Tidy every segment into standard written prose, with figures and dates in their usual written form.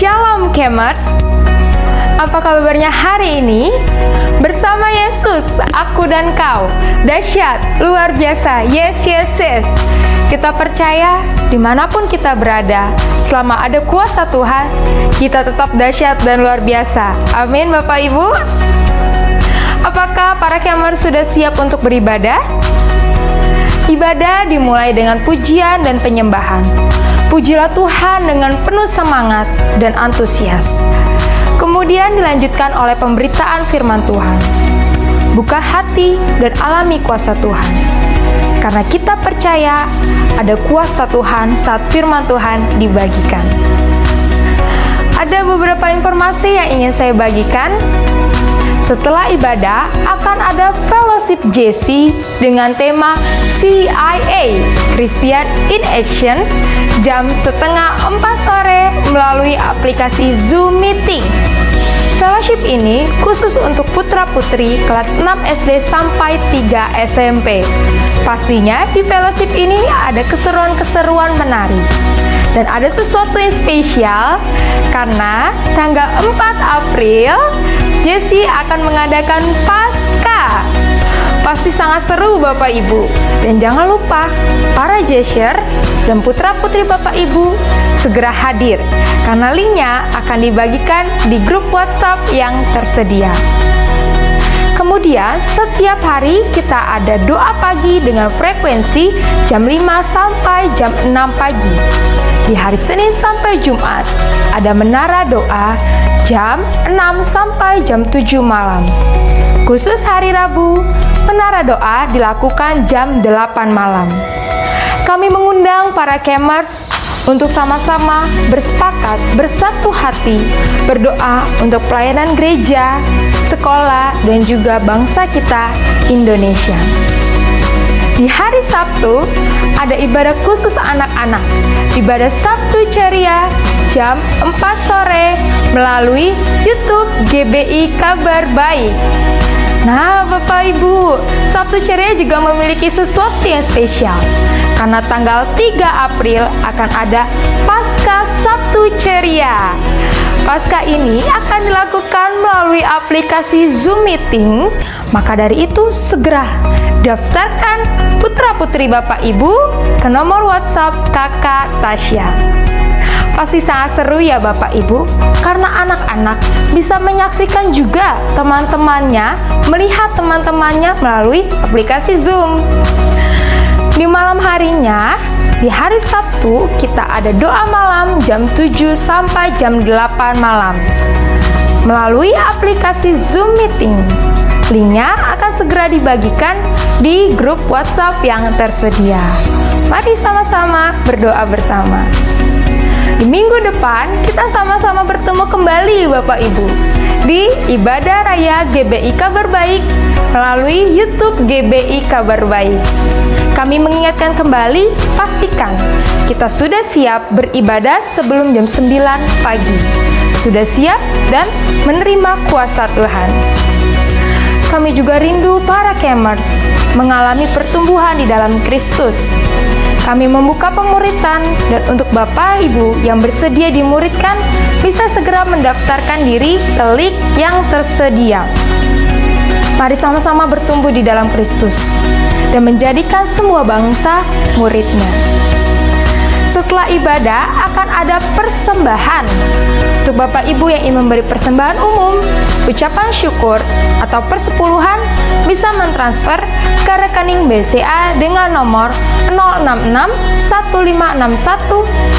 Shalom Kemers, apa kabarnya hari ini? Bersama Yesus, aku dan kau, dahsyat, luar biasa, yes, yes, yes. Kita percaya dimanapun kita berada, selama ada kuasa Tuhan, kita tetap dahsyat dan luar biasa. Amin Bapak Ibu. Apakah para Kemers sudah siap untuk beribadah? Ibadah dimulai dengan pujian dan penyembahan. Pujilah Tuhan dengan penuh semangat dan antusias. Kemudian dilanjutkan oleh pemberitaan firman Tuhan. Buka hati dan alami kuasa Tuhan. Karena kita percaya ada kuasa Tuhan saat firman Tuhan dibagikan. Ada beberapa informasi yang ingin saya bagikan. Setelah ibadah akan ada fellowship JC dengan tema CIA Christian in Action jam 3:30 sore melalui aplikasi Zoom Meeting. Fellowship ini khusus untuk putra-putri kelas 6 SD sampai 3 SMP. Pastinya di fellowship ini ada keseruan-keseruan menarik. Dan ada sesuatu yang spesial karena tanggal 4 April Jesse akan mengadakan Paskah. Pasti sangat seru Bapak Ibu. Dan jangan lupa para Jesher dan putra-putri Bapak Ibu segera hadir karena linknya akan dibagikan di grup WhatsApp yang tersedia. Kemudian setiap hari kita ada doa pagi dengan frekuensi jam 5 sampai jam 6 pagi. Di hari Senin sampai Jumat ada menara doa jam 6 sampai jam 7 malam. Khusus hari Rabu, menara doa dilakukan jam 8 malam. Kami mengundang para Kemers untuk sama-sama bersepakat, bersatu hati, berdoa untuk pelayanan gereja, sekolah, dan juga bangsa kita, Indonesia. Di hari Sabtu, ada ibadah khusus anak-anak, ibadah Sabtu Ceria, jam 4 sore, melalui YouTube GBI Kabar Baik. Nah, Bapak Ibu, Sabtu Ceria juga memiliki sesuatu yang spesial. Karena tanggal 3 April akan ada Paskah Sabtu Ceria. Paskah ini akan dilakukan melalui aplikasi Zoom Meeting. Maka dari itu segera daftarkan putra-putri Bapak Ibu ke nomor WhatsApp Kakak Tasya. Pasti sangat seru ya Bapak Ibu, karena anak-anak bisa menyaksikan juga teman-temannya, melihat teman-temannya melalui aplikasi Zoom. Di malam harinya, di hari Sabtu, kita ada doa malam jam 7 sampai jam 8 malam melalui aplikasi Zoom Meeting. Linknya akan segera dibagikan di grup WhatsApp yang tersedia. Mari sama-sama berdoa bersama. Di minggu depan, kita sama-sama bertemu kembali Bapak Ibu di Ibadah Raya GBI Kabar Baik melalui YouTube GBI Kabar Baik. Kami mengingatkan kembali, pastikan kita sudah siap beribadah sebelum jam 9 pagi. Sudah siap dan menerima kuasa Tuhan. Kami juga rindu para Kemers mengalami pertumbuhan di dalam Kristus. Kami membuka pemuritan dan untuk Bapak Ibu yang bersedia dimuridkan bisa segera mendaftarkan diri ke link yang tersedia. Mari sama-sama bertumbuh di dalam Kristus dan menjadikan semua bangsa muridnya. Setelah ibadah akan ada persembahan. Untuk Bapak Ibu yang ingin memberi persembahan umum, ucapan syukur, atau persepuluhan, bisa mentransfer ke rekening BCA dengan nomor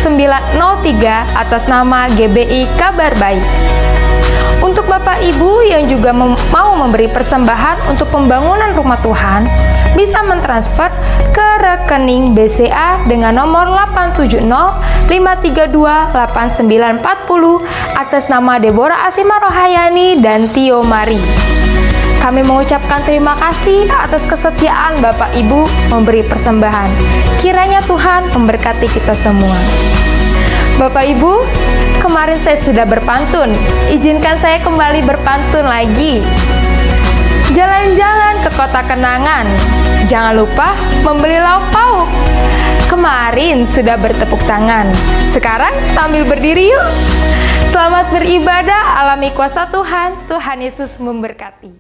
066-1561-903 atas nama GBI Kabar Baik. Untuk Bapak Ibu yang juga mau memberi persembahan untuk pembangunan rumah Tuhan, bisa mentransfer ke rekening BCA dengan nomor 870-532-8940 atas nama Deborah Asima Rohayani dan Tio Mari. Kami mengucapkan terima kasih atas kesetiaan Bapak Ibu memberi persembahan. Kiranya Tuhan memberkati kita semua. Bapak Ibu, kemarin saya sudah berpantun. Izinkan saya kembali berpantun lagi. Jalan-jalan ke kota kenangan, jangan lupa membeli lauk pauk. Kemarin sudah bertepuk tangan, sekarang sambil berdiri yuk. Selamat beribadah, alami kuasa Tuhan. Tuhan Yesus memberkati.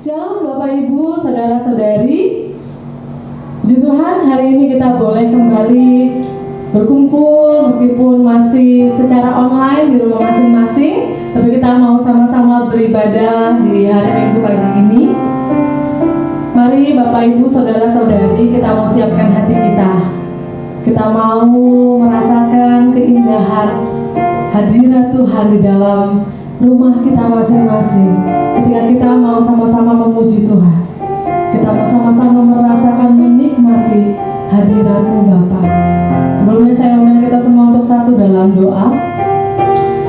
Shalom Bapak Ibu, Saudara-saudari. Puji Tuhan, hari ini kita boleh kembali berkumpul meskipun masih secara online di rumah masing-masing, tapi kita mau sama-sama beribadah di hari Minggu pagi ini. Mari Bapak Ibu, Saudara-saudari, kita mau siapkan hati kita. Kita mau merasakan keindahan hadirat Tuhan di dalam rumah kita masing-masing. Ketika kita mau sama-sama memuji Tuhan, kita mau sama-sama merasakan menikmati hadirat-Mu Bapa. Sebelumnya saya undang kita semua untuk satu dalam doa.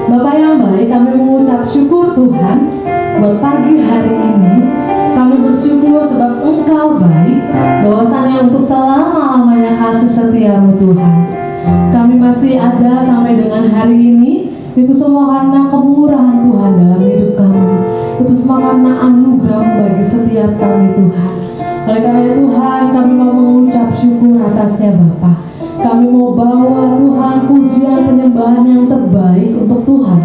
Bapa yang baik, kami mengucap syukur Tuhan buat pagi hari ini. Kami bersyukur sebab Engkau baik, bahwasannya untuk selama-lamanya kasih setia-Mu Tuhan. Kami masih ada sampai dengan hari ini, itu semua karena kemurahan Tuhan dalam hidup kami. Itu semua karena anugerah-Mu bagi setiap kami Tuhan. Oleh karena Tuhan, kami mau mengucap syukur atasnya Bapa. Kami mau bawa Tuhan pujian penyembahan yang terbaik untuk Tuhan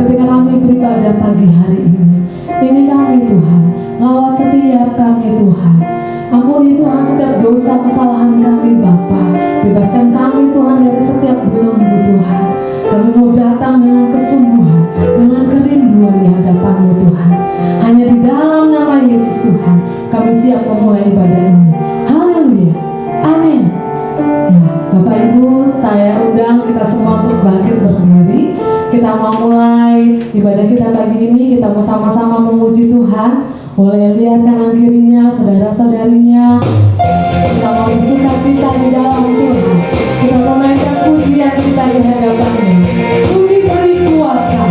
ketika kami beribadah pagi hari ini. Ini kami Tuhan, lawat setiap kami Tuhan. Ampuni Tuhan setiap dosa kesalahan kami Bapa. Bebaskan kami Tuhan dari setiap belenggu Tuhan. Kami mau datang dengan kesungguhan, dengan kerinduan di hadapan-Mu Tuhan. Hanya di dalam nama Yesus Tuhan, kami siap memulai ibadah ini. Haleluya, amin. Ya, Bapak Ibu, saya undang kita semua untuk bangkit berdiri. Kita mau mulai ibadah kita pagi ini. Kita mau sama-sama memuji Tuhan. Boleh lihat kanan kirinya, saudara-saudarinya. Kita mau bersuka cita di dalam Tuhan. Kita menaikkan pujian kita di hadapan-Nya. Puji beri kuasa.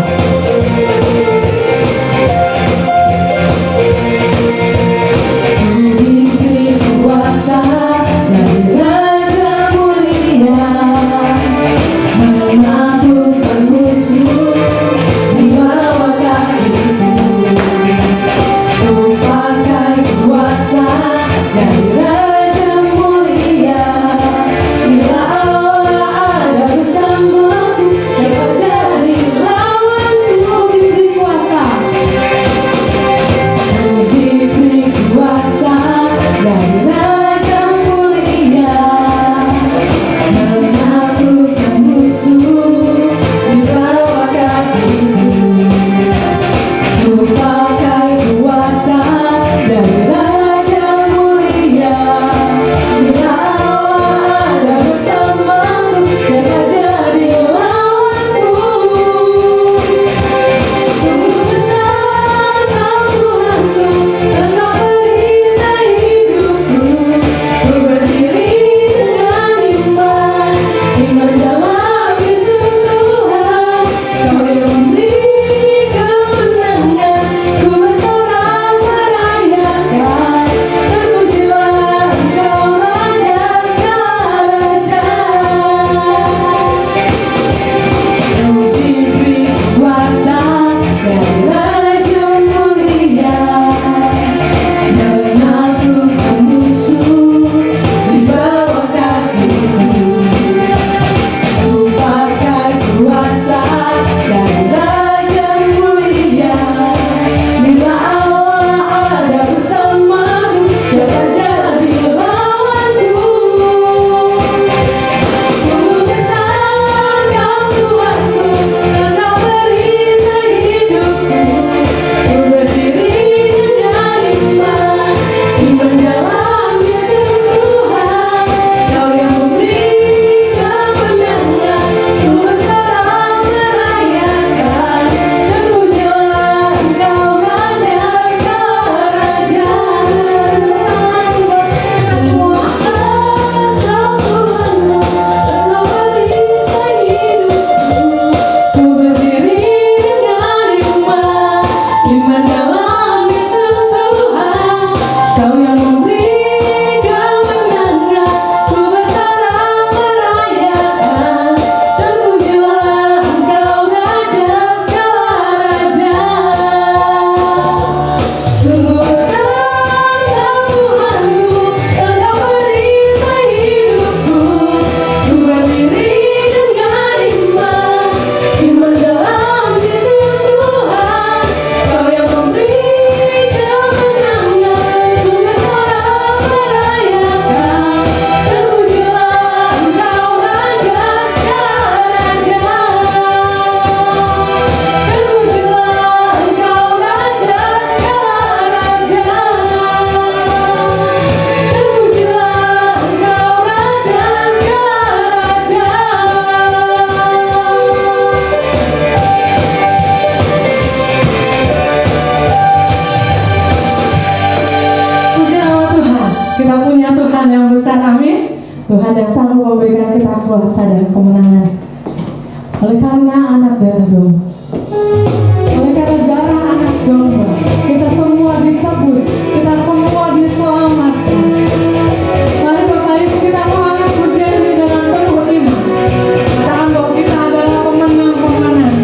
Puji beri kuasa dari Raja Mulia, menaklukkan musuh di bawah kakiku. Pakai kuasa dari Raja Mulia, bila Allah ada bersamaku, Tuhan yang besar, amin. Tuhan yang sanggup memberikan kita kuasa dan kemenangan. Oleh karena anak darah domba, oleh karena darah anak domba, kita semua ditebus, kita semua diselamatkan. Mari Bapak Ibu kita mengangkat pujian ini dengan penuh iman. Katakan bahwa kita adalah pemenang-pemenang.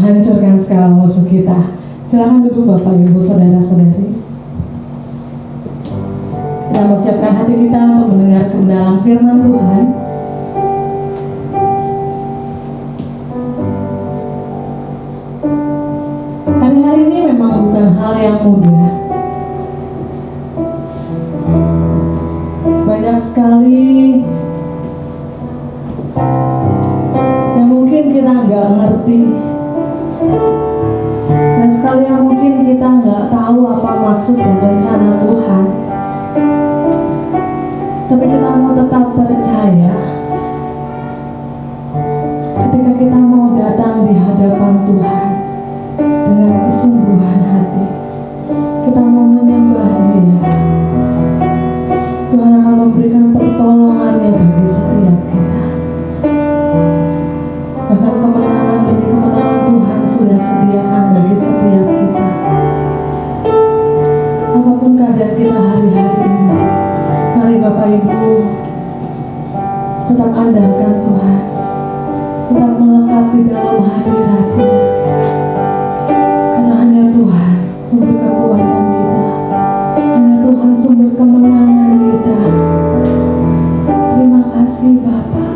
menghancurkan segala musuh kita. Silakan duduk Bapak Ibu Saudara-saudari. Kita mau siapkan hati kita untuk mendengar kebenaran firman Tuhan. Hari-hari ini memang bukan hal yang mudah. Banyak sekali yang mungkin kita nggak ngerti, dan sekali yang mungkin kita nggak tahu apa maksud dan rencana Tuhan. Tapi kita mau tetap percaya ketika kita mau datang di hadapan Tuhan memberikan pertolongannya bagi setiap kita. Bahkan kemenangan demi kemenangan Tuhan sudah sediakan bagi setiap kita. Apapun keadaan kita hari-hari ini, mari Bapak Ibu tetap andalkan Tuhan, tetap melekat di dalam hadirat-Nya. Karena hanya Tuhan sumber kekuatan kita, hanya Tuhan sumber kemenangan kita. Terima kasih Bapa.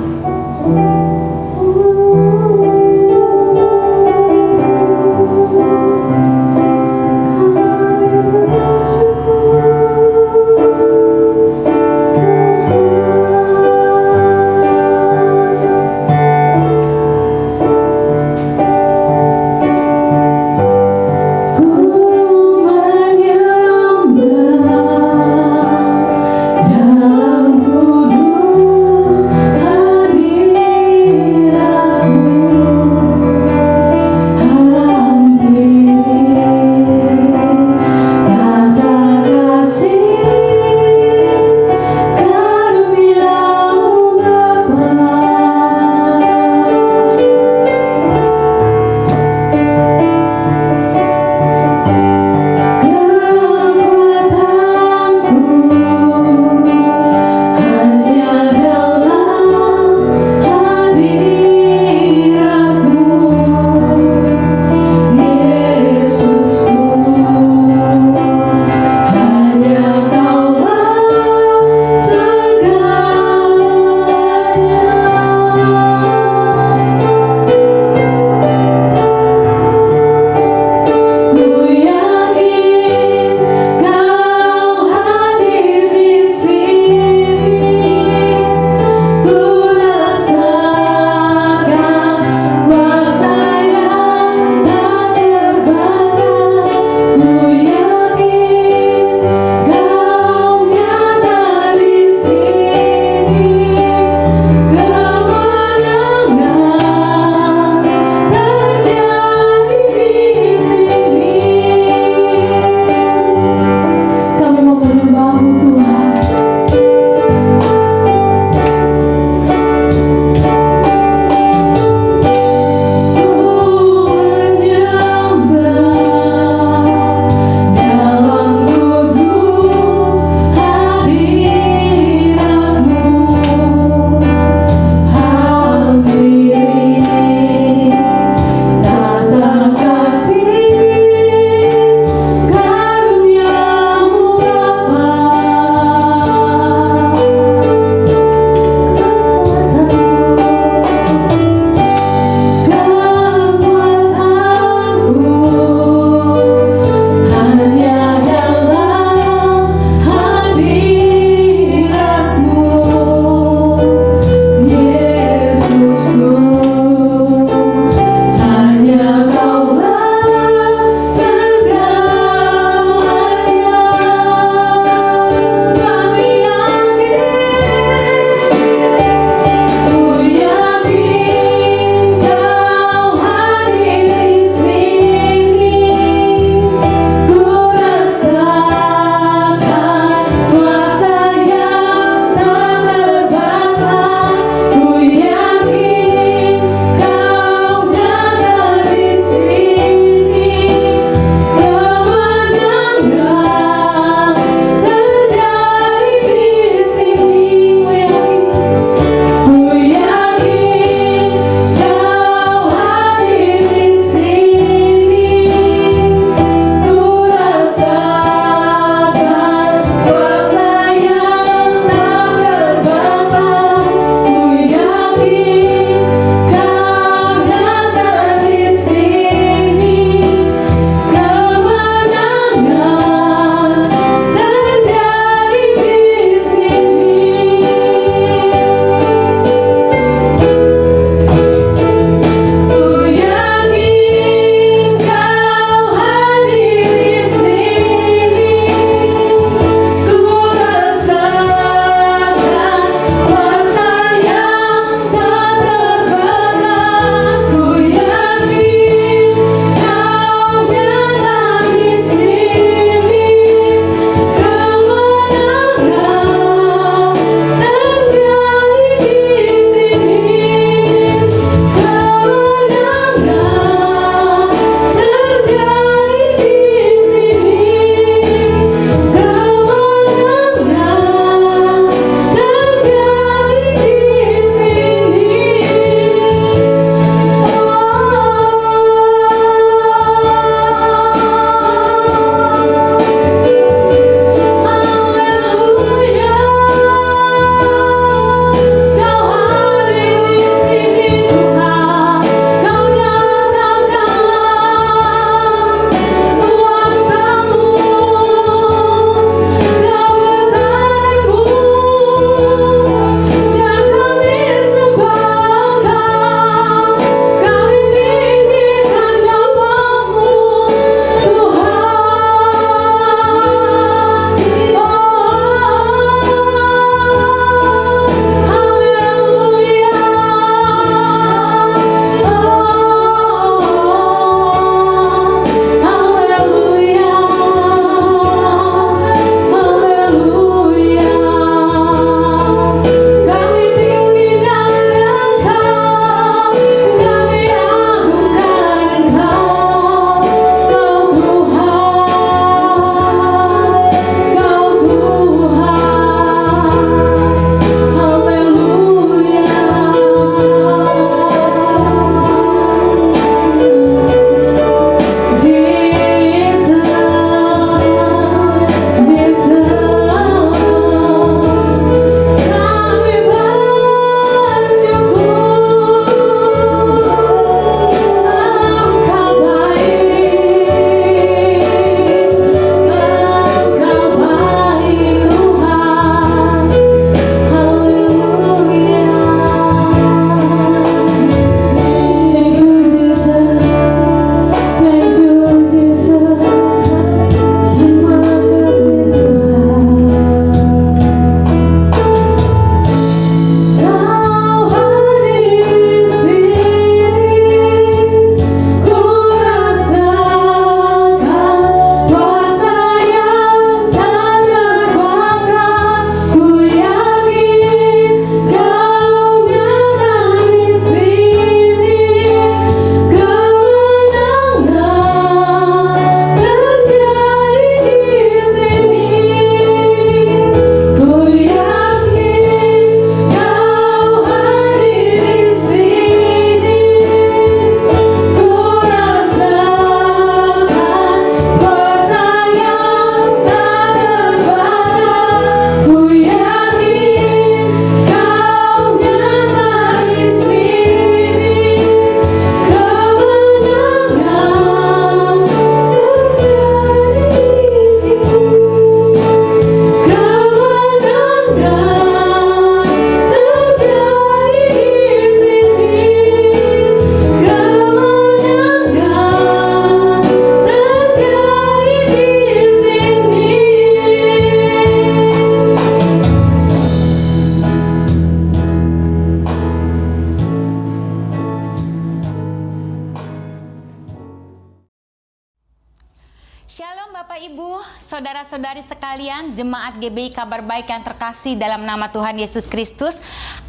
sekalian, jemaat GBI Kabar Baik yang terkasih dalam nama Tuhan Yesus Kristus,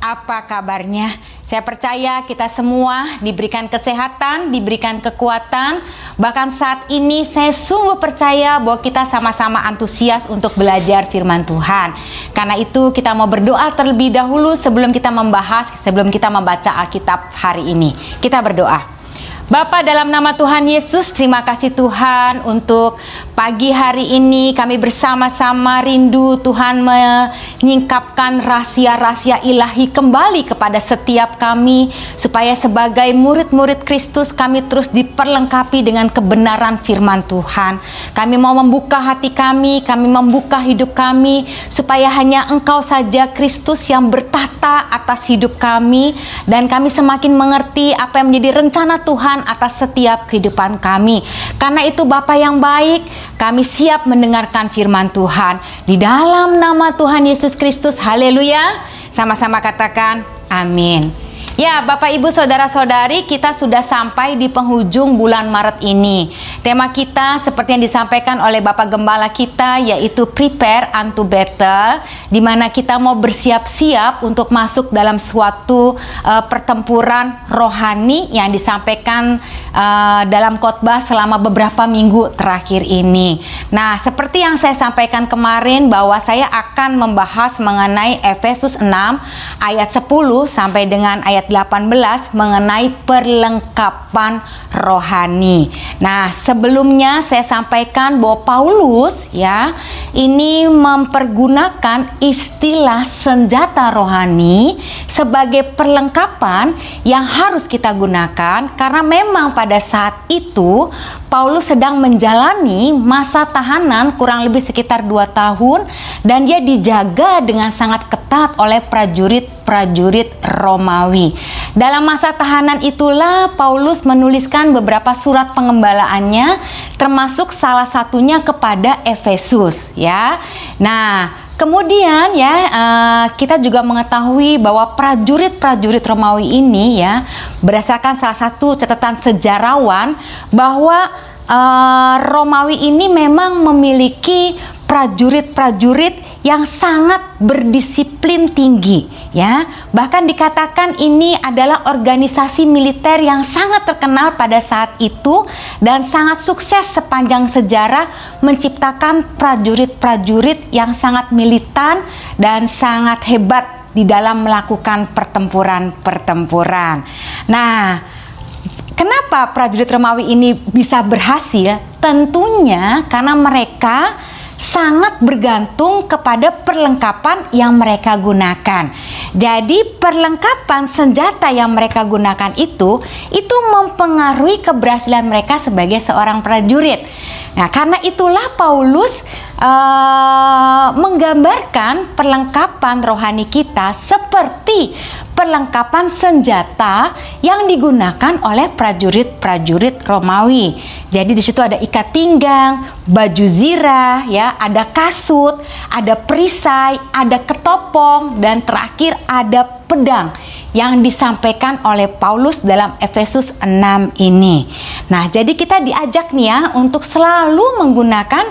apa kabarnya? Saya percaya kita semua diberikan kesehatan, diberikan kekuatan. Bahkan saat ini saya sungguh percaya bahwa kita sama-sama antusias untuk belajar firman Tuhan. Karena itu kita mau berdoa terlebih dahulu sebelum kita membaca Alkitab hari ini. Kita berdoa. Bapa, dalam nama Tuhan Yesus, terima kasih Tuhan untuk pagi hari ini kami bersama-sama rindu Tuhan menyingkapkan rahasia-rahasia ilahi kembali kepada setiap kami, supaya sebagai murid-murid Kristus kami terus diperlengkapi dengan kebenaran firman Tuhan. Kami mau membuka hati kami membuka hidup kami, supaya hanya Engkau saja Kristus yang bertahta atas hidup kami, dan kami semakin mengerti apa yang menjadi rencana Tuhan atas setiap kehidupan kami. Karena itu Bapa yang baik, kami siap mendengarkan firman Tuhan. Di dalam nama Tuhan Yesus Kristus, haleluya. Sama-sama katakan amin. Ya, Bapak Ibu Saudara-saudari, kita sudah sampai di penghujung bulan Maret ini. Tema kita seperti yang disampaikan oleh Bapak Gembala kita, yaitu Prepare unto Battle, di mana kita mau bersiap-siap untuk masuk dalam suatu pertempuran rohani yang disampaikan dalam khotbah selama beberapa minggu terakhir ini. Nah, seperti yang saya sampaikan kemarin, bahwa saya akan membahas mengenai Efesus 6 ayat 10 sampai dengan ayat 18 mengenai perlengkapan rohani. Nah, sebelumnya saya sampaikan bahwa Paulus ini mempergunakan istilah senjata rohani sebagai perlengkapan yang harus kita gunakan, karena memang pada saat itu Paulus sedang menjalani masa tahanan kurang lebih sekitar 2 tahun, dan dia dijaga dengan sangat ketat oleh prajurit Romawi. Dalam masa tahanan itulah Paulus menuliskan beberapa surat pengembalaannya, termasuk salah satunya kepada Efesus, ya. Nah, kemudian kita juga mengetahui bahwa prajurit Romawi ini, berdasarkan salah satu catatan sejarawan, bahwa Romawi ini memang memiliki prajurit yang sangat berdisiplin tinggi, ya. Bahkan dikatakan ini adalah organisasi militer yang sangat terkenal pada saat itu dan sangat sukses sepanjang sejarah, menciptakan prajurit-prajurit yang sangat militan dan sangat hebat di dalam melakukan pertempuran. Nah, kenapa prajurit Romawi ini bisa berhasil? Tentunya karena mereka sangat bergantung kepada perlengkapan yang mereka gunakan. Jadi perlengkapan senjata yang mereka gunakan itu mempengaruhi keberhasilan mereka sebagai seorang prajurit. Nah, karena itulah Paulus menggambarkan perlengkapan rohani kita seperti perlengkapan senjata yang digunakan oleh prajurit Romawi. Jadi di situ ada ikat pinggang, baju zirah, ada kasut, ada perisai, ada ketopong, dan terakhir ada pedang yang disampaikan oleh Paulus dalam Efesus 6 ini. Nah, jadi kita diajak nih untuk selalu menggunakan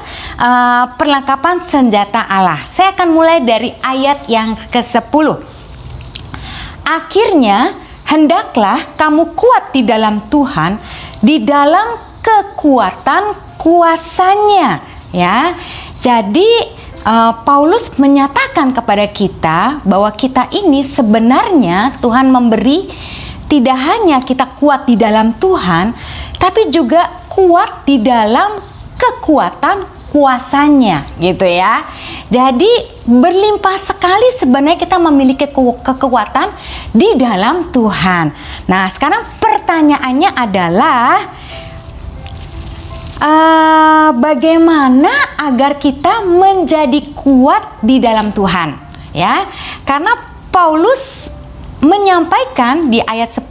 perlengkapan senjata Allah. Saya akan mulai dari ayat yang ke-10. Akhirnya, hendaklah kamu kuat di dalam Tuhan, di dalam kekuatan kuasanya, ya. Jadi Paulus menyatakan kepada kita bahwa kita ini sebenarnya Tuhan memberi tidak hanya kita kuat di dalam Tuhan, tapi juga kuat di dalam kekuatan kuasanya, gitu ya. Jadi berlimpah sekali sebenarnya kita memiliki kekuatan di dalam Tuhan. Nah, sekarang pertanyaannya adalah bagaimana agar kita menjadi kuat di dalam Tuhan, ya? Karena Paulus menyampaikan di ayat 10,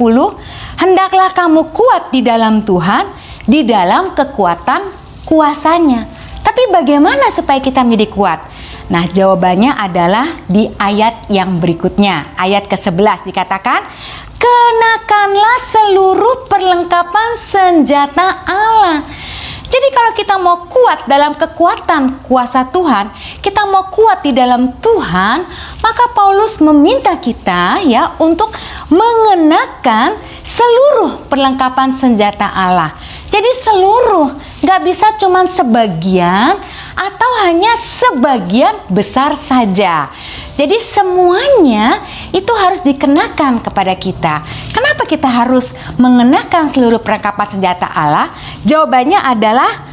hendaklah kamu kuat di dalam Tuhan, di dalam kekuatan kuasanya. Tapi bagaimana supaya kita menjadi kuat? Nah, jawabannya adalah di ayat yang berikutnya. Ayat ke-11 dikatakan, kenakanlah seluruh perlengkapan senjata Allah. Jadi kalau kita mau kuat dalam kekuatan kuasa Tuhan, kita mau kuat di dalam Tuhan, maka Paulus meminta kita ya untuk mengenakan seluruh perlengkapan senjata Allah. Jadi seluruh, nggak bisa cuma sebagian atau hanya sebagian besar saja. Jadi semuanya itu harus dikenakan kepada kita. Kenapa kita harus mengenakan seluruh perlengkapan senjata Allah? Jawabannya adalah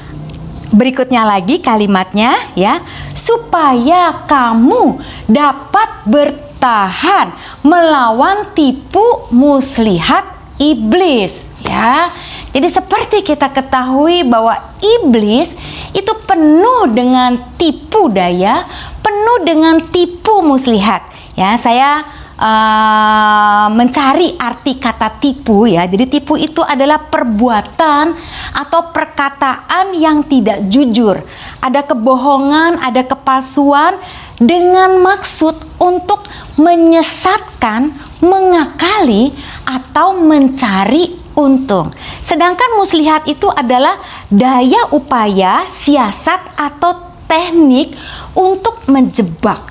berikutnya lagi kalimatnya ya, supaya kamu dapat bertahan melawan tipu muslihat iblis ya. Jadi seperti kita ketahui bahwa iblis itu penuh dengan tipu daya, penuh dengan tipu muslihat. Ya, saya mencari arti kata tipu ya. Jadi tipu itu adalah perbuatan atau perkataan yang tidak jujur. Ada kebohongan, ada kepalsuan dengan maksud untuk menyesatkan, mengakali atau mencari untung. Sedangkan muslihat itu adalah daya upaya, siasat atau teknik untuk menjebak.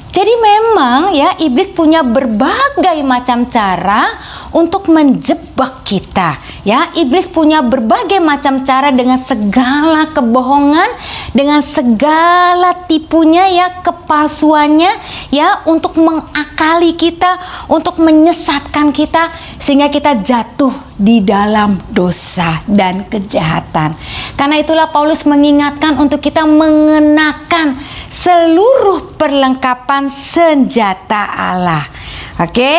Jadi memang ya iblis punya berbagai macam cara untuk menjebak kita. Ya, iblis punya berbagai macam cara dengan segala kebohongan, dengan segala tipunya ya, kepalsuannya ya, untuk mengakali kita, untuk menyesatkan kita sehingga kita jatuh di dalam dosa dan kejahatan. Karena itulah Paulus mengingatkan untuk kita mengenakan seluruh perlengkapan senjata Allah. Oke?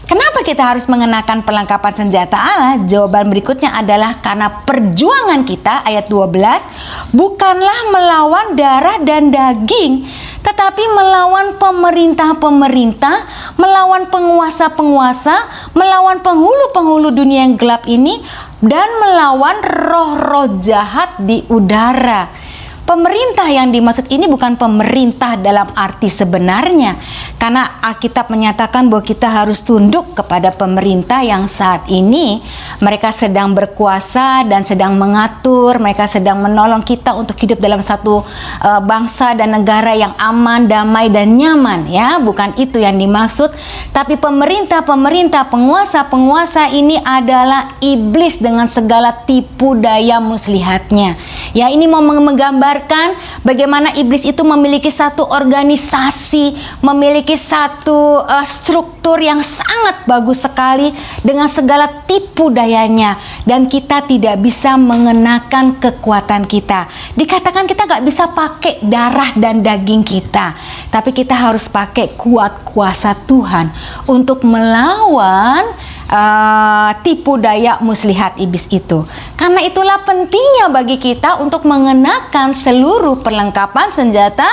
Kenapa kita harus mengenakan perlengkapan senjata Allah? Jawaban berikutnya adalah karena perjuangan kita, ayat 12, bukanlah melawan darah dan daging, tetapi melawan pemerintah-pemerintah, melawan penguasa-penguasa, melawan penghulu-penghulu dunia yang gelap ini, dan melawan roh-roh jahat di udara. Pemerintah yang dimaksud ini bukan pemerintah dalam arti sebenarnya, karena Alkitab menyatakan bahwa kita harus tunduk kepada pemerintah yang saat ini mereka sedang berkuasa dan sedang mengatur, mereka sedang menolong kita untuk hidup dalam satu bangsa dan negara yang aman, damai dan nyaman ya, bukan itu yang dimaksud. Tapi pemerintah-pemerintah, penguasa-penguasa ini adalah iblis dengan segala tipu daya muslihatnya. Ya, ini mau menggambar bagaimana iblis itu memiliki satu organisasi, memiliki satu struktur yang sangat bagus sekali dengan segala tipu dayanya, dan kita tidak bisa mengenakan kekuatan kita. Dikatakan kita nggak bisa pakai darah dan daging kita, tapi kita harus pakai kuat kuasa Tuhan untuk melawan tipu daya muslihat iblis itu. Karena itulah pentingnya bagi kita untuk mengenakan seluruh perlengkapan senjata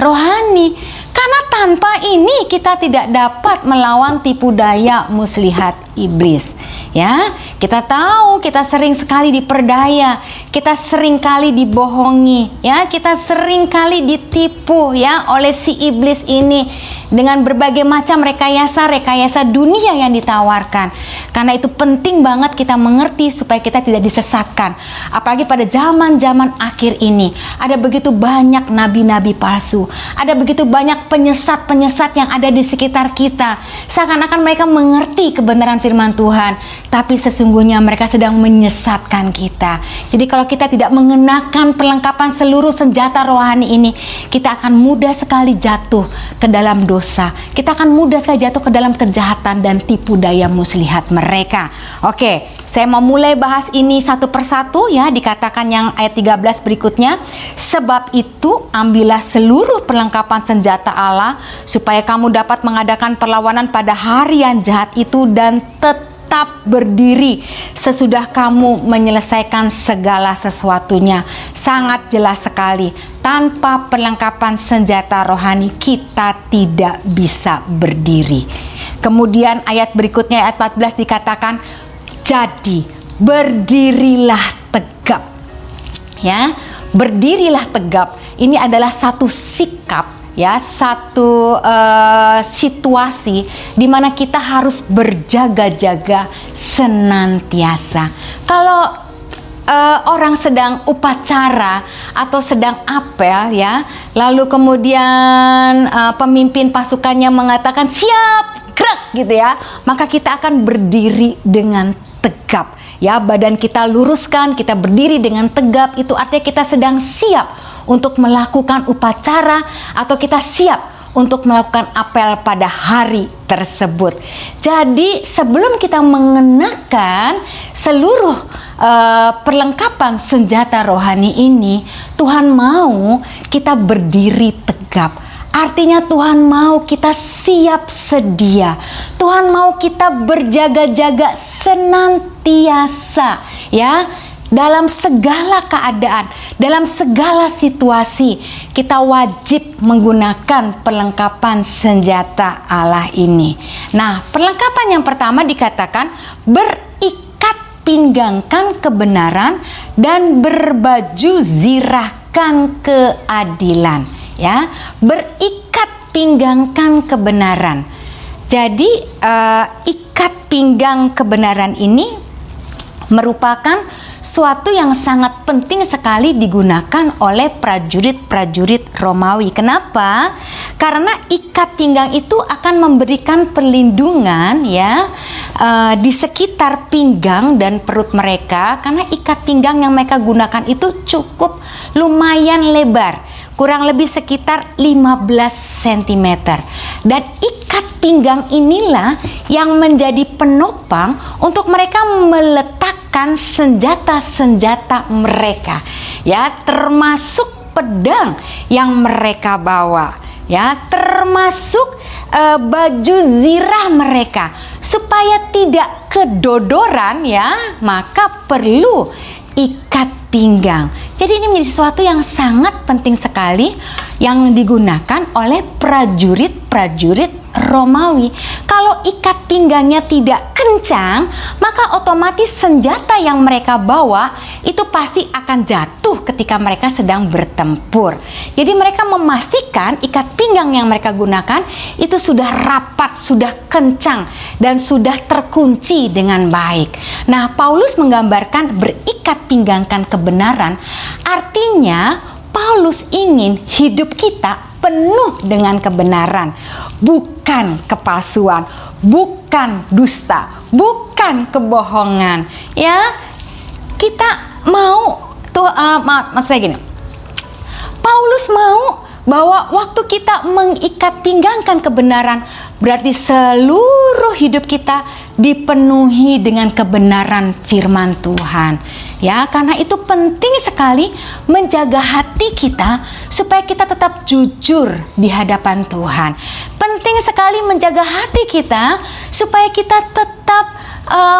rohani. Karena tanpa ini kita tidak dapat melawan tipu daya muslihat iblis. Ya, kita tahu kita sering sekali diperdaya, kita sering kali dibohongi, ya, kita sering kali ditipu ya oleh si iblis ini dengan berbagai macam rekayasa dunia yang ditawarkan. Karena itu penting banget kita mengerti supaya kita tidak disesatkan. Apalagi pada zaman-zaman akhir ini, ada begitu banyak nabi-nabi palsu, ada begitu banyak penyesat-penyesat yang ada di sekitar kita. Seakan-akan mereka mengerti kebenaran firman Tuhan, tapi sesungguhnya mereka sedang menyesatkan kita. Jadi kalau kita tidak mengenakan perlengkapan seluruh senjata rohani ini, kita akan mudah sekali jatuh ke dalam dosa. Kita akan mudah sekali jatuh ke dalam kejahatan dan tipu daya muslihat mereka. Oke, saya mau mulai bahas ini satu persatu ya. Dikatakan yang ayat 13 berikutnya, sebab itu ambillah seluruh perlengkapan senjata Allah supaya kamu dapat mengadakan perlawanan pada hari yang jahat itu dan tetap berdiri sesudah kamu menyelesaikan segala sesuatunya. Sangat jelas sekali, tanpa perlengkapan senjata rohani kita tidak bisa berdiri. Kemudian ayat berikutnya, ayat 14 dikatakan, jadi berdirilah tegap. Ya, berdirilah tegap. Ini adalah satu sikap, ya, satu situasi di mana kita harus berjaga-jaga senantiasa. Kalau orang sedang upacara atau sedang apel ya, lalu kemudian pemimpin pasukannya mengatakan siap, gerak gitu ya, maka kita akan berdiri dengan tegap ya, badan kita luruskan, kita berdiri dengan tegap, itu artinya kita sedang siap untuk melakukan upacara atau kita siap untuk melakukan apel pada hari tersebut. Jadi sebelum kita mengenakan seluruh perlengkapan senjata rohani ini, Tuhan mau kita berdiri tegap. Artinya Tuhan mau kita siap sedia. Tuhan mau kita berjaga-jaga senantiasa ya. Dalam segala keadaan, dalam segala situasi, kita wajib menggunakan perlengkapan senjata Allah ini. Nah, perlengkapan yang pertama dikatakan berikat pinggangkan kebenaran dan berbaju zirahkan keadilan. Ya, berikat pinggangkan kebenaran. Jadi, ikat pinggang kebenaran ini merupakan suatu yang sangat penting sekali digunakan oleh prajurit-prajurit Romawi. Kenapa? Karena ikat pinggang itu akan memberikan perlindungan ya di sekitar pinggang dan perut mereka, karena ikat pinggang yang mereka gunakan itu cukup lumayan lebar, kurang lebih sekitar 15 cm. Dan ikat pinggang inilah yang menjadi penopang untuk mereka meletakkan senjata-senjata mereka ya, termasuk pedang yang mereka bawa ya, termasuk baju zirah mereka. Supaya tidak kedodoran ya, maka perlu ikat pinggang. Jadi ini menjadi sesuatu yang sangat penting sekali yang digunakan oleh prajurit-prajurit Romawi. Kalau ikat pinggangnya tidak kencang, maka otomatis senjata yang mereka bawa itu pasti akan jatuh ketika mereka sedang bertempur. Jadi mereka memastikan ikat pinggang yang mereka gunakan itu sudah rapat, sudah kencang, dan sudah terkunci dengan baik. Nah, Paulus menggambarkan berikat pinggangkan kebenaran, artinya Paulus ingin hidup kita penuh dengan kebenaran, bukan kepalsuan, bukan dusta, bukan kebohongan. Ya, kita mau tuh, maksudnya gini, Paulus mau bahwa waktu kita mengikat pinggangkan kebenaran, berarti seluruh hidup kita dipenuhi dengan kebenaran firman Tuhan. Ya, karena itu penting sekali menjaga hati kita supaya kita tetap jujur di hadapan Tuhan. Penting sekali menjaga hati kita supaya kita tetap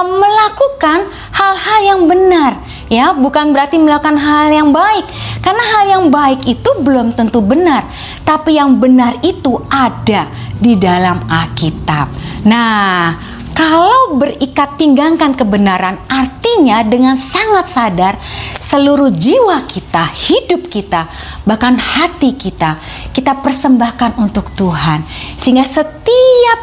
melakukan hal-hal yang benar. Ya, bukan berarti melakukan hal yang baik, karena hal yang baik itu belum tentu benar, tapi yang benar itu ada di dalam Alkitab. Nah, kalau berikat pinggangkan kebenaran, artinya dengan sangat sadar seluruh jiwa kita, hidup kita, bahkan hati kita, kita persembahkan untuk Tuhan. Sehingga setiap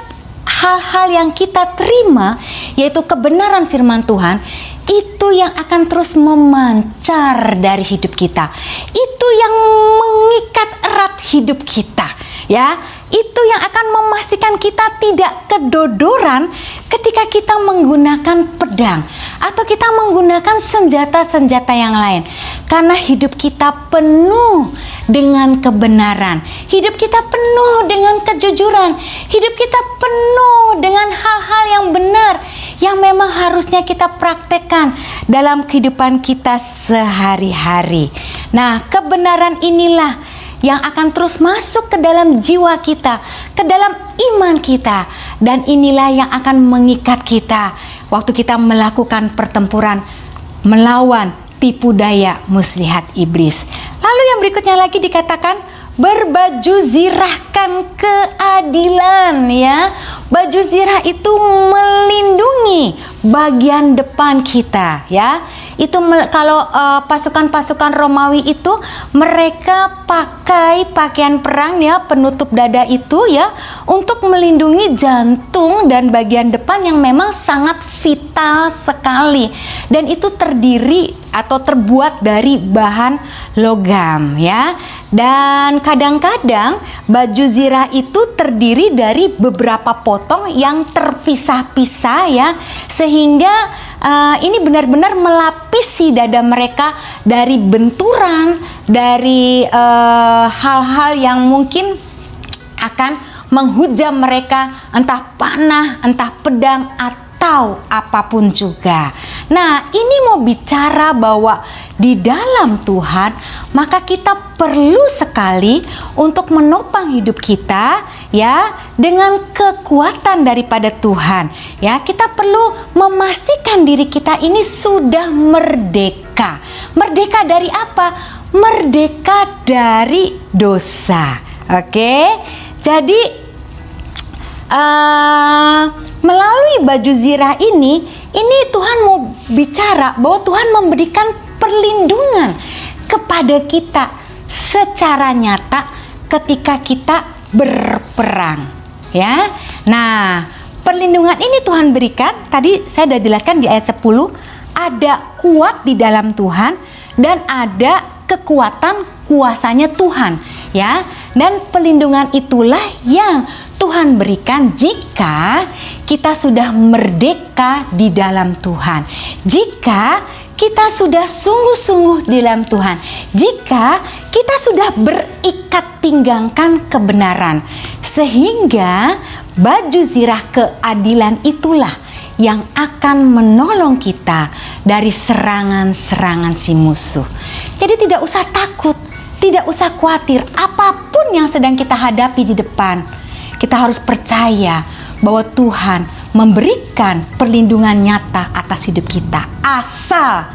hal-hal yang kita terima, yaitu kebenaran firman Tuhan, itu yang akan terus memancar dari hidup kita. Itu yang mengikat erat hidup kita, ya. Itu yang akan memastikan kita tidak kedodoran ketika kita menggunakan pedang atau kita menggunakan senjata-senjata yang lain. Karena hidup kita penuh dengan kebenaran, hidup kita penuh dengan kejujuran, hidup kita penuh dengan hal-hal yang benar yang memang harusnya kita praktekkan dalam kehidupan kita sehari-hari. Nah, kebenaran inilah yang akan terus masuk ke dalam jiwa kita, ke dalam iman kita, dan inilah yang akan mengikat kita waktu kita melakukan pertempuran melawan tipu daya muslihat iblis. Lalu yang berikutnya lagi dikatakan berbaju zirahkan keadilan, ya. Baju zirah itu melindungi bagian depan kita, ya. Itu kalau pasukan-pasukan Romawi itu mereka pakai pakaian perang, ya, penutup dada itu, ya, untuk melindungi jantung dan bagian depan yang memang sangat vital sekali, dan itu terdiri atau terbuat dari bahan logam, ya. Dan kadang-kadang baju zirah itu terdiri dari beberapa potong yang terpisah-pisah, ya, sehingga ini benar-benar melapisi dada mereka dari benturan, dari hal-hal yang mungkin akan menghujam mereka, entah panah, entah pedang, atau apapun juga. Nah, ini mau bicara bahwa di dalam Tuhan, maka kita perlu sekali untuk menopang hidup kita, ya, dengan kekuatan daripada Tuhan. Ya, kita perlu memastikan diri kita ini sudah merdeka. Merdeka dari apa? Merdeka dari dosa. Oke? Jadi melalui baju zirah ini Tuhan mau bicara bahwa Tuhan memberikan perlindungan kepada kita secara nyata ketika kita berperang, ya. Nah, perlindungan ini Tuhan berikan, tadi saya sudah jelaskan di ayat 10, ada kuat di dalam Tuhan dan ada kekuatan kuasanya Tuhan, ya. Dan perlindungan itulah yang Tuhan berikan jika kita sudah merdeka di dalam Tuhan. Jika kita sudah sungguh-sungguh di dalam Tuhan. Jika kita sudah berikat pinggangkan kebenaran. Sehingga baju zirah keadilan itulah yang akan menolong kita dari serangan-serangan si musuh. Jadi tidak usah takut, tidak usah khawatir apapun yang sedang kita hadapi di depan. Kita harus percaya bahwa Tuhan memberikan perlindungan nyata atas hidup kita. Asal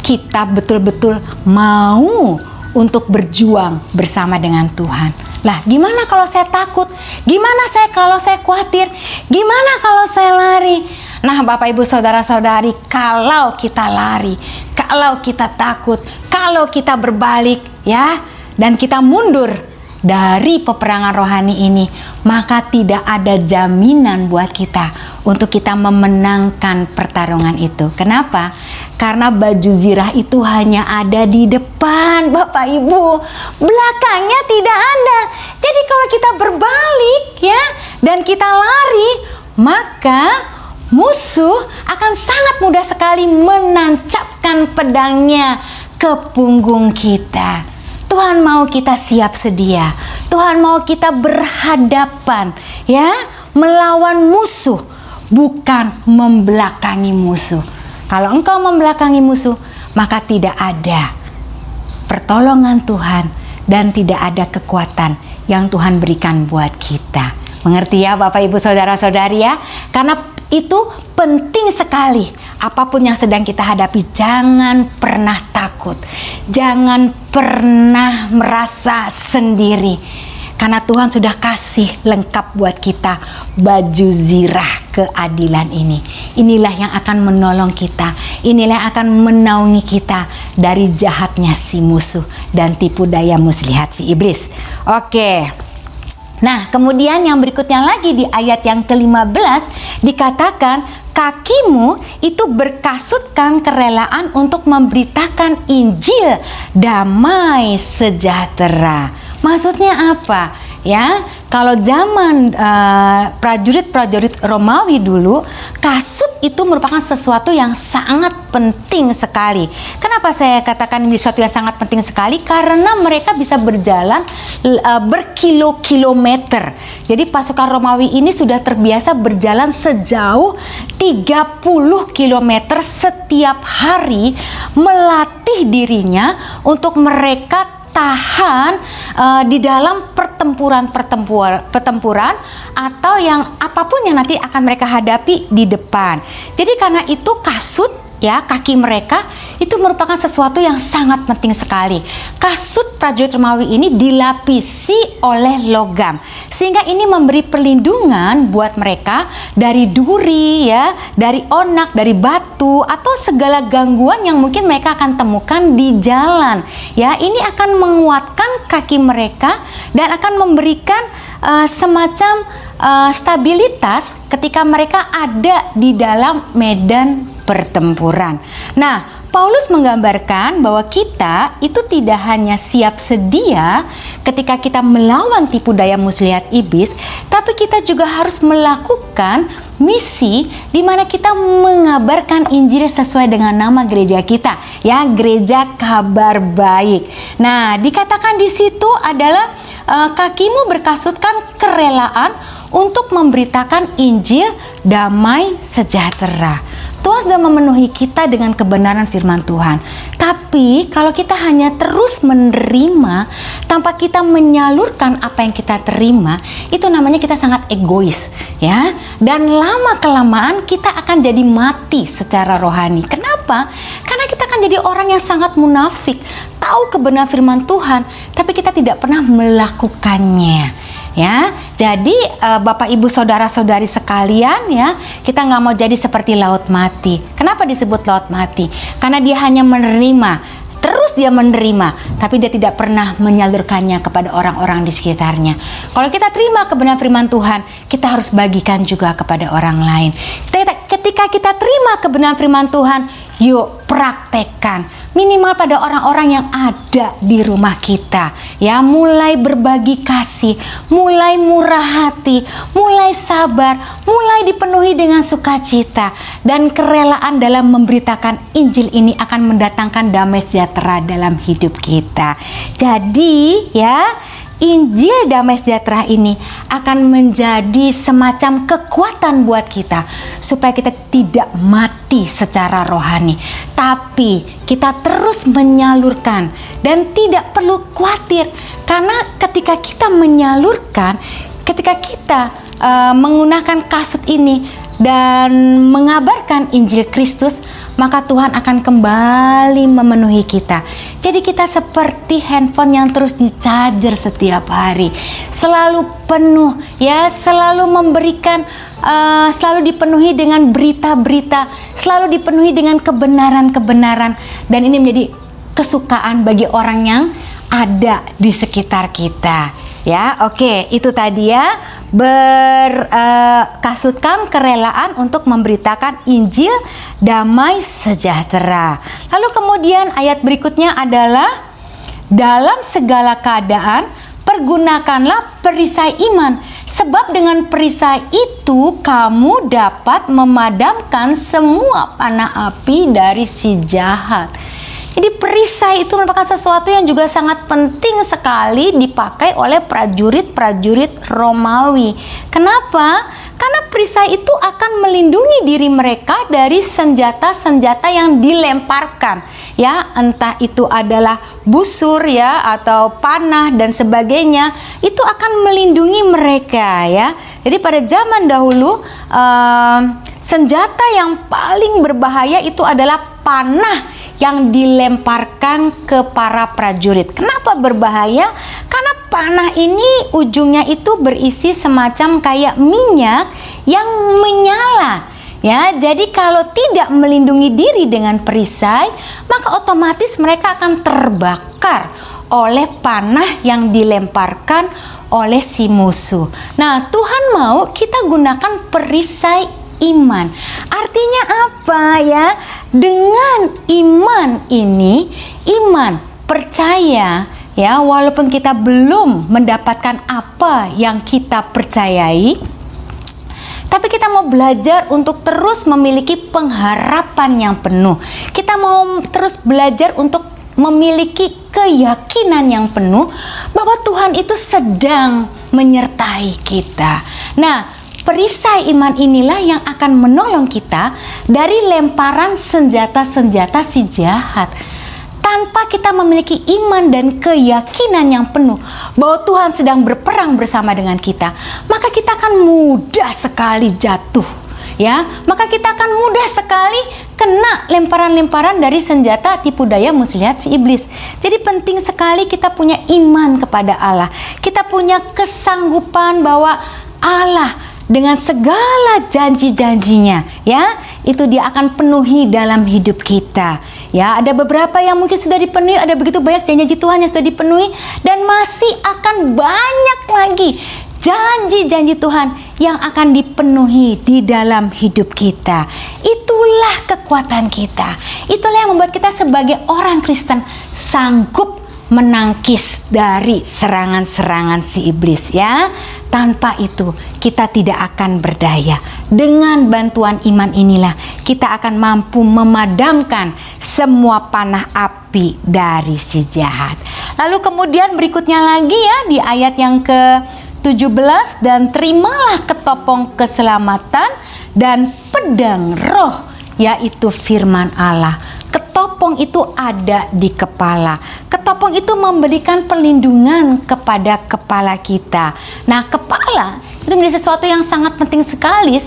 kita betul-betul mau untuk berjuang bersama dengan Tuhan. Lah, gimana kalau saya takut? Gimana kalau saya khawatir? Gimana kalau saya lari? Nah, Bapak Ibu Saudara-saudari, kalau kita lari, kalau kita takut, kalau kita berbalik, ya, dan kita mundur dari peperangan rohani ini, maka tidak ada jaminan buat kita untuk kita memenangkan pertarungan itu. Kenapa? Karena baju zirah itu hanya ada di depan, Bapak Ibu. Belakangnya tidak ada. Jadi kalau kita berbalik, ya, dan kita lari, maka musuh akan sangat mudah sekali menancapkan pedangnya ke punggung kita. Tuhan mau kita siap sedia. Tuhan mau kita berhadapan, ya, melawan musuh, bukan membelakangi musuh. Kalau engkau membelakangi musuh, maka tidak ada pertolongan Tuhan dan tidak ada kekuatan yang Tuhan berikan buat kita. Mengerti ya Bapak Ibu Saudara-saudari, ya? Karena itu penting sekali. Apapun yang sedang kita hadapi, jangan pernah takut. Jangan pernah merasa sendiri. Karena Tuhan sudah kasih lengkap buat kita baju zirah keadilan ini. Inilah yang akan menolong kita. Inilah yang akan menaungi kita dari jahatnya si musuh dan tipu daya muslihat si iblis. Oke. Nah, kemudian yang berikutnya lagi di ayat yang ke-15 dikatakan, kakimu itu berkasutkan kerelaan untuk memberitakan Injil damai sejahtera. Maksudnya apa? Ya, kalau zaman prajurit-prajurit Romawi dulu, kasut itu merupakan sesuatu yang sangat penting sekali. Kenapa saya katakan ini sesuatu yang sangat penting sekali? Karena mereka bisa berjalan berkilo-kilometer. Jadi pasukan Romawi ini sudah terbiasa berjalan sejauh 30 km setiap hari, melatih dirinya untuk mereka tahan di dalam pertempuran atau yang apapun yang nanti akan mereka hadapi di depan. Jadi karena itu kasut ya kaki mereka itu merupakan sesuatu yang sangat penting sekali. Kasut prajurit Romawi ini dilapisi oleh logam, sehingga ini memberi perlindungan buat mereka dari duri, ya, dari onak, dari batu, atau segala gangguan yang mungkin mereka akan temukan di jalan. Ya, ini akan menguatkan kaki mereka dan akan memberikan semacam stabilitas ketika mereka ada di dalam medan pertempuran. Nah, Paulus menggambarkan bahwa kita itu tidak hanya siap sedia ketika kita melawan tipu daya muslihat iblis, tapi kita juga harus melakukan misi di mana kita mengabarkan Injil sesuai dengan nama gereja kita, ya, Gereja Kabar Baik. Nah, dikatakan di situ adalah kakimu berkasutkan kerelaan untuk memberitakan Injil damai sejahtera. Tuhan sudah memenuhi kita dengan kebenaran firman Tuhan. Tapi kalau kita hanya terus menerima tanpa kita menyalurkan apa yang kita terima, itu namanya kita sangat egois, ya. Dan lama-kelamaan kita akan jadi mati secara rohani. Kenapa? Karena kita akan jadi orang yang sangat munafik, tahu kebenaran firman Tuhan, tapi kita tidak pernah melakukannya. Ya, jadi Bapak Ibu saudara-saudari sekalian, ya, kita nggak mau jadi seperti laut mati. Kenapa disebut laut mati? Karena dia hanya menerima, terus dia menerima, tapi dia tidak pernah menyalurkannya kepada orang-orang di sekitarnya. Kalau kita terima kebenaran firman Tuhan, kita harus bagikan juga kepada orang lain. Ketika kita terima kebenaran firman Tuhan, yuk praktekkan. Minimal pada orang-orang yang ada di rumah kita, ya, mulai berbagi kasih, mulai murah hati, mulai sabar, mulai dipenuhi dengan sukacita, dan kerelaan dalam memberitakan Injil ini akan mendatangkan damai sejahtera dalam hidup kita. Jadi, ya, Injil damai sejahtera ini akan menjadi semacam kekuatan buat kita supaya kita tidak mati secara rohani, tapi kita terus menyalurkan dan tidak perlu khawatir, karena ketika kita menyalurkan, ketika kita menggunakan kasut ini dan mengabarkan Injil Kristus, maka Tuhan akan kembali memenuhi kita. Jadi kita seperti handphone yang terus di-charger setiap hari, selalu penuh, ya, selalu memberikan, selalu dipenuhi dengan berita-berita, selalu dipenuhi dengan kebenaran-kebenaran, dan ini menjadi kesukaan bagi orang yang ada di sekitar kita. Ya, oke, itu tadi, ya, berkasutkan kerelaan untuk memberitakan Injil damai sejahtera. Lalu kemudian ayat berikutnya adalah dalam segala keadaan pergunakanlah perisai iman, sebab dengan perisai itu kamu dapat memadamkan semua panah api dari si jahat. Jadi perisai itu merupakan sesuatu yang juga sangat penting sekali dipakai oleh prajurit-prajurit Romawi. Kenapa? Karena perisai itu akan melindungi diri mereka dari senjata-senjata yang dilemparkan. Ya, entah itu adalah busur, ya, atau panah dan sebagainya, itu akan melindungi mereka, ya. Jadi pada zaman dahulu senjata yang paling berbahaya itu adalah panah yang dilemparkan ke para prajurit. Kenapa berbahaya? Karena panah ini ujungnya itu berisi semacam kayak minyak yang menyala. Ya, jadi kalau tidak melindungi diri dengan perisai, maka otomatis mereka akan terbakar oleh panah yang dilemparkan oleh si musuh. Nah, Tuhan mau kita gunakan perisai iman. Artinya apa, ya? Dengan iman ini, iman percaya, ya, walaupun kita belum mendapatkan apa yang kita percayai, tapi kita mau belajar untuk terus memiliki pengharapan yang penuh. Kita mau terus belajar untuk memiliki keyakinan yang penuh bahwa Tuhan itu sedang menyertai kita. Nah, perisai iman inilah yang akan menolong kita dari lemparan senjata-senjata si jahat. Tanpa kita memiliki iman dan keyakinan yang penuh bahwa Tuhan sedang berperang bersama dengan kita, maka kita akan mudah sekali jatuh, ya. Maka kita akan mudah sekali kena lemparan-lemparan dari senjata tipu daya muslihat si iblis. Jadi penting sekali kita punya iman kepada Allah. Kita punya kesanggupan bahwa Allah dengan segala janji-janjinya, ya, itu Dia akan penuhi dalam hidup kita. Ya, ada beberapa yang mungkin sudah dipenuhi, ada begitu banyak janji Tuhan yang sudah dipenuhi, dan masih akan banyak lagi janji-janji Tuhan yang akan dipenuhi di dalam hidup kita. Itulah kekuatan kita. Itulah yang membuat kita sebagai orang Kristen sanggup menangkis dari serangan-serangan si iblis, ya. Tanpa itu kita tidak akan berdaya. Dengan bantuan iman inilah kita akan mampu memadamkan semua panah api dari si jahat. Lalu kemudian berikutnya lagi, ya, di ayat yang ke-17, dan terimalah ketopong keselamatan dan pedang roh, yaitu firman Allah. Ketopong itu ada di kepala. Ketopong itu memberikan perlindungan kepada kepala kita. Nah, kepala itu menjadi sesuatu yang sangat penting sekali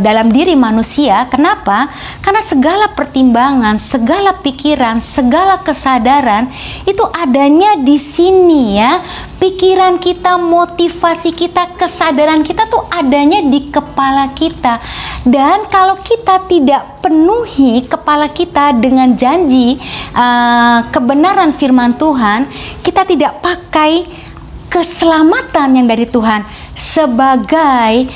dalam diri manusia. Kenapa? Karena segala pertimbangan, segala pikiran, segala kesadaran itu adanya di sini, ya. Pikiran kita, motivasi kita, kesadaran kita tuh adanya di kepala kita. Dan kalau kita tidak penuhi kepala kita dengan janji kebenaran firman Tuhan, kita tidak pakai keselamatan yang dari Tuhan sebagai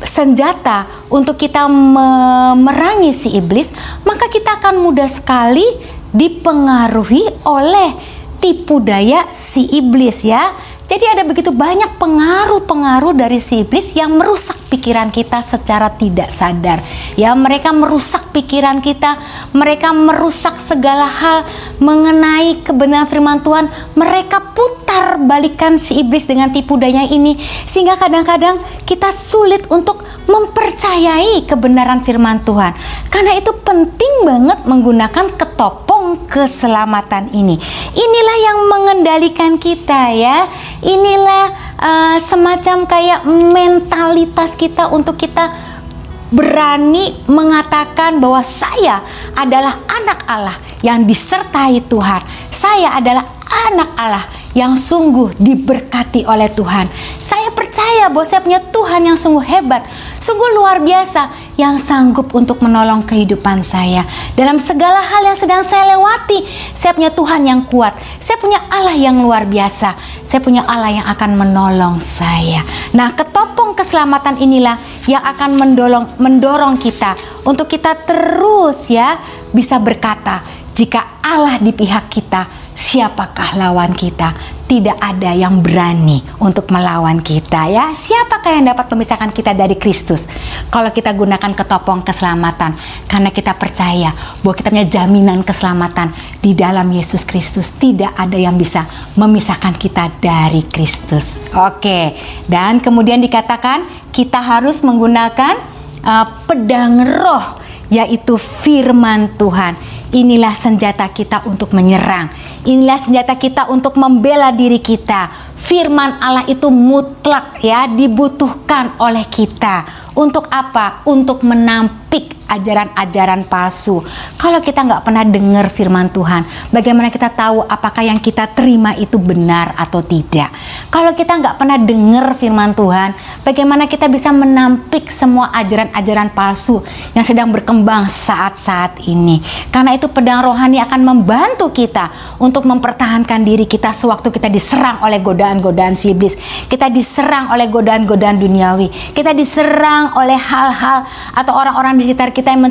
senjata untuk kita memerangi si iblis, maka kita akan mudah sekali dipengaruhi oleh tipu daya si iblis, ya. Jadi ada begitu banyak pengaruh-pengaruh dari si iblis yang merusak pikiran kita secara tidak sadar. Ya, mereka merusak pikiran kita, mereka merusak segala hal mengenai kebenaran firman Tuhan. Mereka putar balikan si iblis dengan tipu daya ini, sehingga kadang-kadang kita sulit untuk mempercayai kebenaran firman Tuhan. Karena itu penting banget menggunakan ketopong keselamatan ini. Inilah yang mengendalikan kita, ya. Inilah semacam kayak mentalitas kita untuk kita berani mengatakan bahwa saya adalah anak Allah yang disertai Tuhan. Saya adalah anak Allah yang sungguh diberkati oleh Tuhan. Saya percaya bahwa saya punya Tuhan yang sungguh hebat, sungguh luar biasa, yang sanggup untuk menolong kehidupan saya. Dalam segala hal yang sedang saya lewati, saya punya Tuhan yang kuat. Saya punya Allah yang luar biasa. Saya punya Allah yang akan menolong saya. Nah, ketopong keselamatan inilah yang akan mendorong kita untuk kita terus, ya, bisa berkata, jika Allah di pihak kita, siapakah lawan kita? Tidak ada yang berani untuk melawan kita, ya. Siapakah yang dapat memisahkan kita dari Kristus? Kalau kita gunakan ketopong keselamatan, karena kita percaya bahwa kita punya jaminan keselamatan di dalam Yesus Kristus. Tidak ada yang bisa memisahkan kita dari Kristus. Oke, dan kemudian dikatakan kita harus menggunakan pedang roh, yaitu firman Tuhan. Inilah senjata kita untuk menyerang. Inilah senjata kita untuk membela diri kita. Firman Allah itu mutlak, ya, dibutuhkan oleh kita. Untuk apa? Untuk menampik ajaran-ajaran palsu. Kalau kita nggak pernah dengar firman Tuhan, bagaimana kita tahu apakah yang kita terima itu benar atau tidak? Kalau kita nggak pernah dengar firman Tuhan, bagaimana kita bisa menampik semua ajaran-ajaran palsu yang sedang berkembang saat-saat ini? Karena itu pedang rohani akan membantu kita untuk mempertahankan diri kita sewaktu kita diserang oleh godaan-godaan si iblis. Kita diserang oleh godaan-godaan duniawi. Kita diserang oleh hal-hal atau orang-orang di sekitar kita yang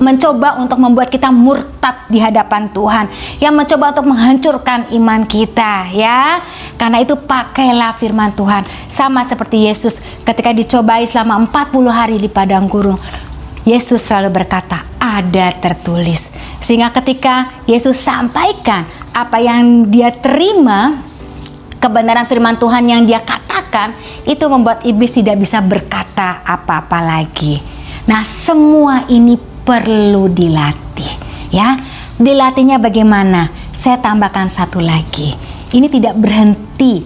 mencoba untuk membuat kita murtad di hadapan Tuhan, yang mencoba untuk menghancurkan iman kita, ya. Karena itu pakailah firman Tuhan, sama seperti Yesus ketika dicobai selama 40 hari di padang gurun. Yesus selalu berkata, ada tertulis. Sehingga ketika Yesus sampaikan apa yang dia terima, kebenaran firman Tuhan yang dia katakan, itu membuat iblis tidak bisa berkata apa-apa lagi. Nah, semua ini perlu dilatih, ya. Dilatihnya bagaimana? Saya tambahkan satu lagi. Ini tidak berhenti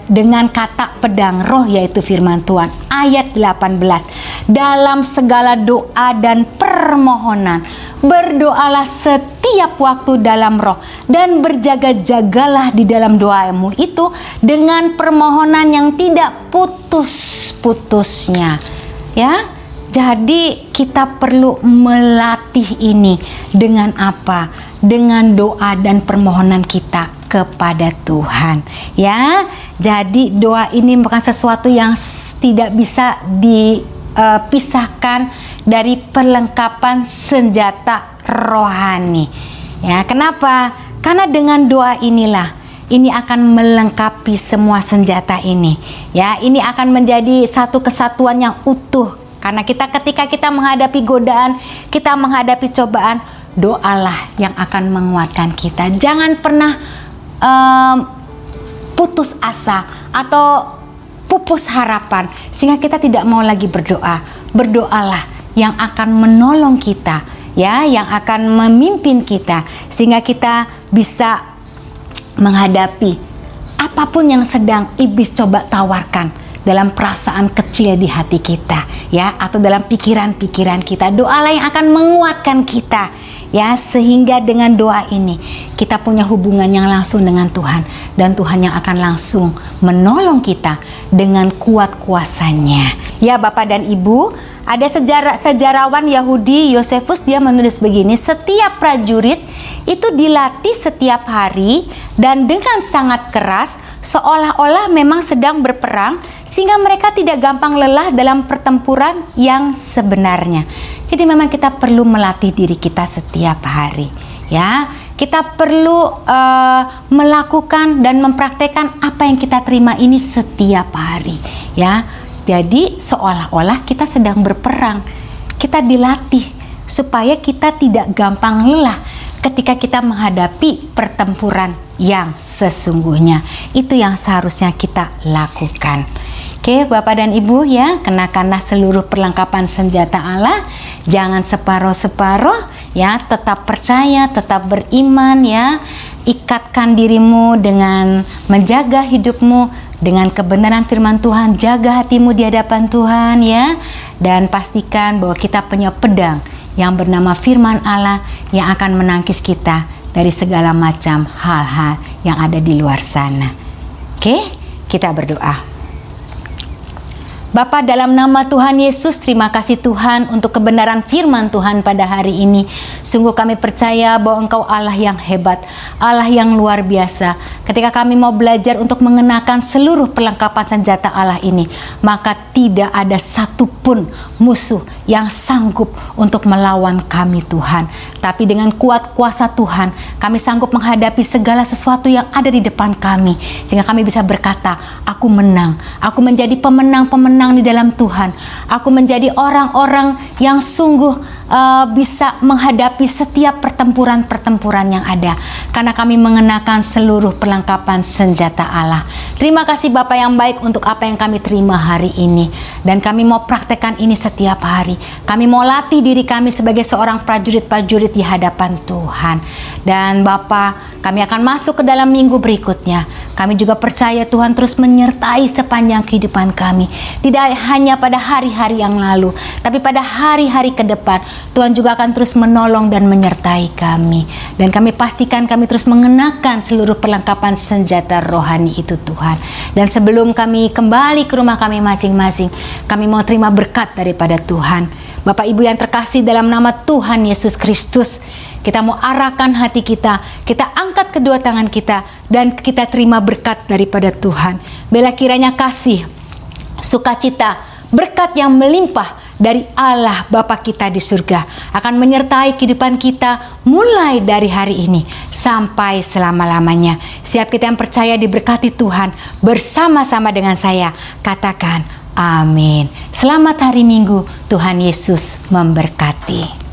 dengan kata pedang roh, yaitu firman Tuhan. Ayat 18. dalam segala doa dan permohonan. Berdoalah setiap waktu dalam roh dan berjaga-jagalah di dalam doamu itu dengan permohonan yang tidak putus-putusnya. Ya, jadi kita perlu melatih ini dengan apa? Dengan doa dan permohonan kita kepada Tuhan. Ya, jadi doa ini bukan sesuatu yang tidak bisa dipisahkan dari perlengkapan senjata rohani. Ya, kenapa? Karena dengan doa inilah ini akan melengkapi semua senjata ini. Ya, ini akan menjadi satu kesatuan yang utuh. Karena ketika kita menghadapi godaan, kita menghadapi cobaan, doalah yang akan menguatkan kita. Jangan pernah putus asa atau pupus harapan sehingga kita tidak mau lagi berdoa. Berdoalah yang akan menolong kita, ya, yang akan memimpin kita sehingga kita bisa menghadapi apapun yang sedang iblis coba tawarkan dalam perasaan kecil di hati kita, ya, atau dalam pikiran-pikiran kita. Doalah yang akan menguatkan kita, ya, sehingga dengan doa ini kita punya hubungan yang langsung dengan Tuhan, dan Tuhan yang akan langsung menolong kita dengan kuat kuasanya. Ya Bapak dan Ibu, ada sejarawan Yahudi Yosefus, dia menulis begini, setiap prajurit itu dilatih setiap hari dan dengan sangat keras, seolah-olah memang sedang berperang, sehingga mereka tidak gampang lelah dalam pertempuran yang sebenarnya. Jadi memang kita perlu melatih diri kita setiap hari, ya. Kita perlu melakukan dan mempraktekkan apa yang kita terima ini setiap hari, ya. Jadi seolah-olah kita sedang berperang. Kita dilatih supaya kita tidak gampang lelah ketika kita menghadapi pertempuran yang sesungguhnya. Itu yang seharusnya kita lakukan. Oke Bapak dan Ibu, ya, kenakanlah seluruh perlengkapan senjata Allah. Jangan separuh-separuh, ya, tetap percaya, tetap beriman, ya. Ikatkan dirimu dengan menjaga hidupmu dengan kebenaran firman Tuhan. Jaga hatimu di hadapan Tuhan, ya. Dan pastikan bahwa kita punya pedang yang bernama firman Allah yang akan menangkis kita dari segala macam hal-hal yang ada di luar sana. Oke, kita berdoa. Bapa, dalam nama Tuhan Yesus, terima kasih Tuhan untuk kebenaran firman Tuhan pada hari ini. Sungguh kami percaya bahwa Engkau Allah yang hebat, Allah yang luar biasa. Ketika kami mau belajar untuk mengenakan seluruh perlengkapan senjata Allah ini, maka tidak ada satupun musuh yang sanggup untuk melawan kami Tuhan. Tapi dengan kuat kuasa Tuhan, kami sanggup menghadapi segala sesuatu yang ada di depan kami. Sehingga kami bisa berkata, aku menang, aku menjadi pemenang-pemenang di dalam Tuhan. Aku menjadi orang-orang yang sungguh bisa menghadapi setiap pertempuran-pertempuran yang ada. Karena kami mengenakan seluruh perlengkapan senjata Allah. Terima kasih Bapak yang baik untuk apa yang kami terima hari ini. Dan kami mau praktekkan ini setiap hari. Kami mau latih diri kami sebagai seorang prajurit-prajurit di hadapan Tuhan. Dan Bapak, kami akan masuk ke dalam minggu berikutnya. Kami juga percaya Tuhan terus menyertai sepanjang kehidupan kami. Tidak hanya pada hari-hari yang lalu, tapi pada hari-hari ke depan. Tuhan juga akan terus menolong dan menyertai kami. Dan kami pastikan kami terus mengenakan seluruh perlengkapan senjata rohani itu Tuhan. Dan sebelum kami kembali ke rumah kami masing-masing, kami mau terima berkat daripada Tuhan. Bapak Ibu yang terkasih, dalam nama Tuhan Yesus Kristus, kita mau arahkan hati kita, kita angkat kedua tangan kita, dan kita terima berkat daripada Tuhan. Bila kiranya kasih, sukacita, berkat yang melimpah dari Allah Bapa kita di surga akan menyertai kehidupan kita mulai dari hari ini sampai selama-lamanya. Setiap kita yang percaya diberkati Tuhan bersama-sama dengan saya, katakan amin. Selamat hari Minggu, Tuhan Yesus memberkati.